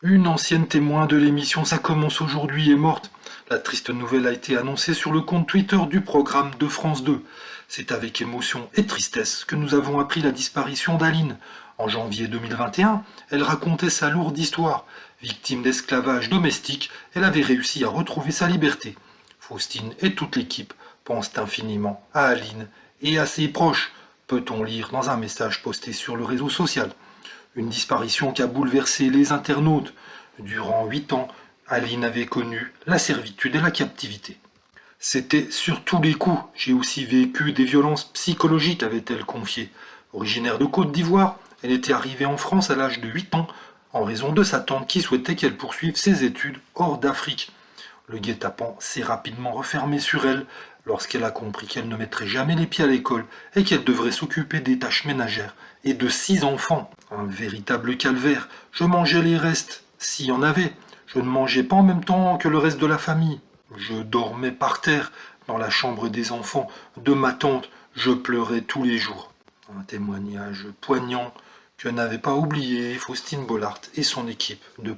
Une ancienne témoin de l'émission Ça commence aujourd'hui est morte. La triste nouvelle a été annoncée sur le compte Twitter du programme de France 2. C'est avec émotion et tristesse que nous avons appris la disparition d'Aline. En janvier 2021, elle racontait sa lourde histoire. Victime d'esclavage domestique, elle avait réussi à retrouver sa liberté. Faustine et toute l'équipe pensent infiniment à Aline et à ses proches, peut-on lire dans un message posté sur le réseau social. Une disparition qui a bouleversé les internautes. Durant 8 ans, Aline avait connu la servitude et la captivité. C'était sur tous les coups. J'ai aussi vécu des violences psychologiques, avait-elle confié. Originaire de Côte d'Ivoire, elle était arrivée en France à l'âge de 8 ans en raison de sa tante qui souhaitait qu'elle poursuive ses études hors d'Afrique. Le guet-apens s'est rapidement refermé sur elle lorsqu'elle a compris qu'elle ne mettrait jamais les pieds à l'école et qu'elle devrait s'occuper des tâches ménagères et de 6 enfants. Un véritable calvaire. Je mangeais les restes, s'il y en avait. Je ne mangeais pas en même temps que le reste de la famille. Je dormais par terre dans la chambre des enfants de ma tante. Je pleurais tous les jours. Un témoignage poignant que n'avait pas oublié Faustine Bollard et son équipe de